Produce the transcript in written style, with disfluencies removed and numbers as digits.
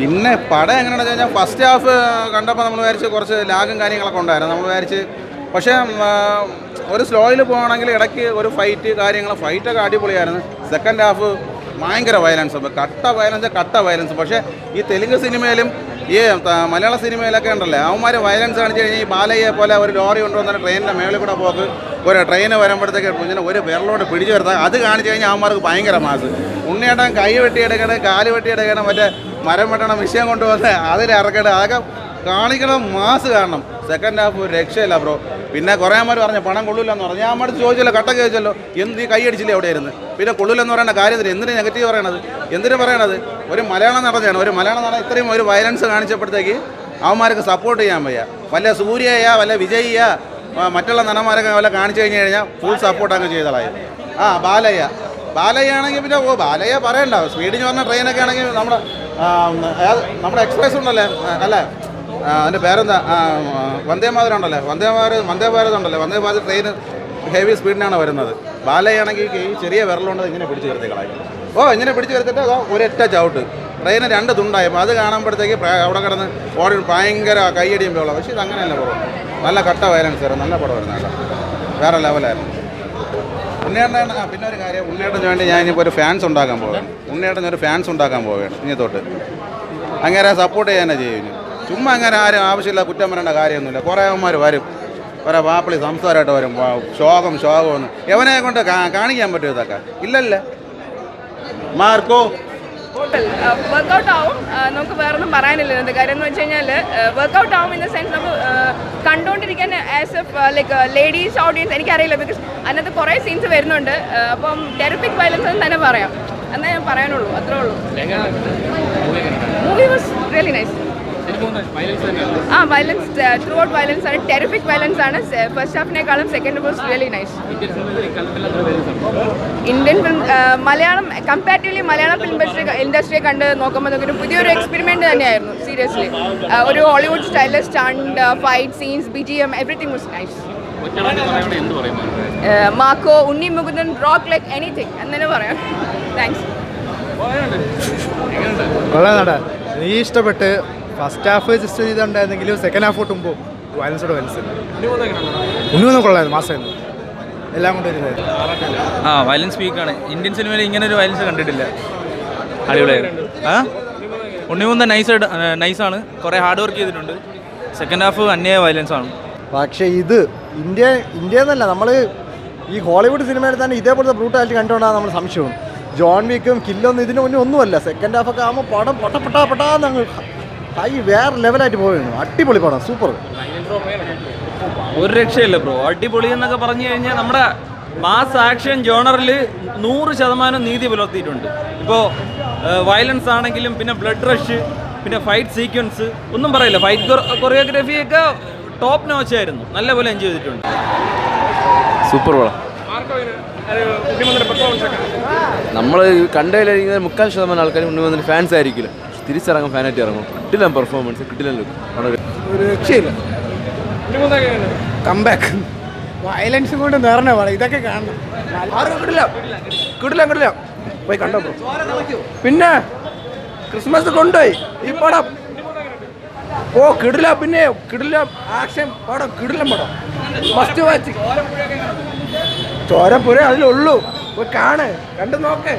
പിന്നെ പടം എങ്ങനെയാണെന്ന് വെച്ച് കഴിഞ്ഞാൽ ഫസ്റ്റ് ഹാഫ് കണ്ടപ്പോൾ നമ്മൾ വിചാരിച്ച് കുറച്ച് ലാഗും കാര്യങ്ങളൊക്കെ ഉണ്ടായിരുന്നു. നമ്മൾ വിചാരിച്ച് പക്ഷേ ഒരു സ്ലോയിൽ പോകുകയാണെങ്കിൽ ഇടയ്ക്ക് ഒരു ഫൈറ്റൊക്കെ അടിപൊളിയായിരുന്നു. സെക്കൻഡ് ഹാഫ് ഭയങ്കര വയലൻസ്, കട്ട വയലൻസ്. പക്ഷേ ഈ തെലുങ്ക് സിനിമയിലും ഈ മലയാള സിനിമയിലൊക്കെ ഉണ്ടല്ലേ, അവന്മാർ വയലൻസ് കാണിച്ച് കഴിഞ്ഞാൽ ഈ ബാലയെ പോലെ ഒരു ലോറി കൊണ്ടുവന്നിട്ട് ട്രെയിനിൻ്റെ മേളിൽ കൂടെ പോക്ക്, ഒരു ട്രെയിന് വരുമ്പോഴത്തേക്ക് ഇങ്ങനെ ഒരു വിരലോട് പിടിച്ചു വരുത്താൻ അത് കാണിച്ച് കഴിഞ്ഞാൽ അവന്മാർക്ക് ഭയങ്കര മാസ്. ഉണ്ണിയേട്ടൻ കൈ വെട്ടിയെടുക്കണം, കാല് വെട്ടിയെടുക്കണം, മറ്റേ മരം വെട്ടണം, വിഷയം കൊണ്ടുവന്ന് അതിലിറക്കണം, അതൊക്കെ കാണിക്കണം, മാസ് കാണണം. സെക്കൻഡ് ഹാഫ് ഒരു രക്ഷയില്ല ബ്രോ. പിന്നെ കുറേ അമ്മമാർ പറഞ്ഞു പണം കൊള്ളില്ലെന്ന് പറഞ്ഞു. ഞാൻ അമ്മയുടെ ചോദിച്ചല്ലോ, കട്ടൊക്കെ ചോദിച്ചല്ലോ, എന്ത് ഈ കൈ അടിച്ചില്ലേ അവിടെ ഇരുന്ന്. പിന്നെ കൊള്ളില്ലെന്ന് പറയേണ്ട കാര്യത്തിൽ എന്തിനു നെഗറ്റീവ് പറയണത്? ഒരു മലയാളം നടനാണ്, ഒരു മലയാളം നടൻ ഇത്രയും ഒരു വയലൻസ് കാണിച്ചപ്പോഴത്തേക്ക് അവന്മാർക്ക് സപ്പോർട്ട് ചെയ്യാൻ വയ്യ. വല്ല സൂര്യയാ വല്ല വിജയ്യാ മറ്റുള്ള നടന്മാരൊക്കെ വല്ല കാണിച്ചു കഴിഞ്ഞ് കഴിഞ്ഞാൽ ഫുൾ സപ്പോർട്ട് അങ്ങ് ചെയ്തളായി. ബാലയ്യ ആണെങ്കിൽ പിന്നെ ബാലയ്യ പറയണ്ട. സ്പീഡിന് പറഞ്ഞ ട്രെയിനൊക്കെ ആണെങ്കിൽ നമ്മുടെ എക്സ്പ്രസ് ഉണ്ടല്ലേ, അല്ലേ അതിൻ്റെ പേരെന്താ, വന്ദേ ഭാരത് ട്രെയിൻ ഹെവി സ്പീഡിനാണ് വരുന്നത്. ബാലയാണെങ്കിൽ ഈ ചെറിയ വിരലുകൊണ്ട് ഇങ്ങനെ പിടിച്ച് വരുത്തിക്കളായി. ഇങ്ങനെ പിടിച്ച് വരുത്തിട്ട് ഒരൊറ്റ ചവിട്ട് ട്രെയിന് 2 തുണ്ടായപ്പോൾ അത് കാണുമ്പോഴത്തേക്ക് അവിടെ കിടന്ന് ഓടി ഭയങ്കര കയ്യടിയും പോലുള്ള. പക്ഷേ ഇത് അങ്ങനെയല്ല പടം, നല്ല കട്ട വയലൻസ് ആയിരുന്നു, നല്ല പടം വരുന്നതല്ല, വേറെ ലെവലായിരുന്നു. ഉണ്ണിയേട്ടൻ പിന്നെ ഒരു കാര്യം, ഉണ്ണിയേട്ടന് വേണ്ടി ഞാൻ ഇനിയിപ്പോൾ ഒരു ഫാൻസ് ഉണ്ടാക്കാൻ പോവുകയാണ് ഇനി തൊട്ട്. അങ്ങനെ സപ്പോർട്ട് ചെയ്യാനേ ചെയ്യും. ചുമ്മാ അങ്ങനെ ആരും ആവശ്യമില്ല കുറ്റം പറയേണ്ട കാര്യമൊന്നുമില്ല. കുറേ അവന്മാർ വരും, കുറേ വാപ്പിളി സംസാരമായിട്ട് വരും, ശോകമൊന്നും എവനെ കൊണ്ട് കാണിക്കാൻ പറ്റുമോ ഇതൊക്കെ? ഇല്ലല്ലേ മാർക്കോ വർക്കൗട്ട് ആവും. നമുക്ക് വേറൊന്നും പറയാനില്ല. എന്ത് കാര്യം എന്ന് വെച്ച് കഴിഞ്ഞാൽ വർക്കൗട്ട് ആവും ഇൻ ദ സെൻസ് നമുക്ക് കണ്ടുകൊണ്ടിരിക്കാൻ as if like ladies audience എനിക്കറിയില്ല, ബിക്കോസ് അതിനകത്ത് കുറേ സീൻസ് വരുന്നുണ്ട്. അപ്പം ടെറിഫിക് വയലൻസ് എന്ന് തന്നെ പറയാം, എന്നേ ഞാൻ പറയാനുള്ളൂ, അത്രേ ഉള്ളൂ. Movie was really nice. Violence through violence ആണ്, ടെറിഫിക് വയലൻസ് ആണ്. ഫസ്റ്റ് ഹാഫിനേക്കാളും second was really nice. Indian film Malayalam comparatively Malayalam film ഇൻഡസ്ട്രിയെ കണ്ട് നോക്കുമ്പോൾ ഒരു പുതിയൊരു എക്സ്പെരിമെൻറ്റ് തന്നെയായിരുന്നു. സീരിയസ്ലി ഒരു ഹോളിവുഡ് സ്റ്റൈലിൽ stunt, fight scenes, BGM, everything was nice. Marco, Unni Mukundan, rock like anything എന്ന് തന്നെ പറയാം. താങ്ക്സ്. നീ ഇഷ്ടപ്പെട്ട് ഫസ്റ്റ് ഹാഫ് ജസ്റ്റ് ചെയ്തിട്ടുണ്ടായിരുന്നെങ്കിലും സെക്കൻഡ് ഹാഫ് തൊട്ടുമ്പോൾ വയലൻസോട് ഉണ്ണിയൊന്നും കൊള്ളായിരുന്നു, മാസമായിരുന്നു, എല്ലാം കൊണ്ട് വരുന്നത്. വയലൻസ് വീക്കാണ്. ഇന്ത്യൻ സിനിമയിൽ ഇങ്ങനെ ഒരു വയലൻസ് കണ്ടിട്ടില്ല. അടിപൊളിയായിരുന്നു. ഉണ്ണിമുന്തൻ നൈസാണ്, കുറേ ഹാർഡ് വർക്ക് ചെയ്തിട്ടുണ്ട്. സെക്കൻഡ് ഹാഫ് അന്യായ വയലൻസ് ആണ്. പക്ഷേ ഇത് ഇന്ത്യ എന്നല്ല, നമ്മൾ ഈ ഹോളിവുഡ് സിനിമയിൽ തന്നെ ഇതേപോലത്തെ ബ്രൂട്ടാലിറ്റി കണ്ടുകൊണ്ടാണ് നമ്മൾ സംശയവും. ജോൺ വിക്കും കില്ലൊന്നും ഇതിന് മുന്നേ ഒന്നുമല്ല. സെക്കൻഡ് ഹാഫൊക്കെ ആകുമ്പോൾ പടം പൊട്ടാന്ന് വേറെ ലെവലായിട്ട് പോയിരുന്നു. അടിപൊളി പടം, സൂപ്പർ, ഒരു രക്ഷയില്ല ബ്രോ. അടിപൊളി എന്നൊക്കെ പറഞ്ഞു കഴിഞ്ഞാൽ നമ്മുടെ മാസ് ആക്ഷൻ ജോണറിൽ 100% നീതി പുലർത്തിയിട്ടുണ്ട്. ഇപ്പോൾ വയലൻസ് ആണെങ്കിലും, പിന്നെ ബ്ലഡ് റഷ്, പിന്നെ ഫൈറ്റ് സീക്വൻസ് ഒന്നും പറയില്ല. ഫൈറ്റ് കൊറിയോഗ്രാഫിയൊക്കെ ടോപ്പ് നോച്ചായിരുന്നു, നല്ലപോലെ എൻജോയ് ചെയ്തിട്ടുണ്ട്. സൂപ്പർ പടം. നമ്മൾ കണ്ടതിൽ 3/4% ആൾക്കാർ ഉണ്ണിമുന്തൻ ഫാൻസ് ആയിരിക്കില്ല, തിരിച്ചിറങ്ങും, ഫാനായിട്ട് ഇറങ്ങും. കിട്ടില്ല പെർഫോമൻസ്, കിട്ടില്ല ലുക്ക്, ഒരു രക്ഷയില്ല. കംബാക്ക് വയലൻസ് കൊണ്ട് നിറഞ്ഞ പടം, ഇതൊക്കെ കാണണം. കിടില്ല പോയി കണ്ടോ. പിന്നെ ക്രിസ്മസ് കൊണ്ടുപോയി ഈ പടം. കിടില്ല, പിന്നെ കിടില്ല ആക്ഷൻ പടം, കിടിലം പടം, മസ്റ്റ് വാച്ച്. ചോരപ്പുര അതിലുള്ളൂ, പോയി കണ്ടു നോക്ക്.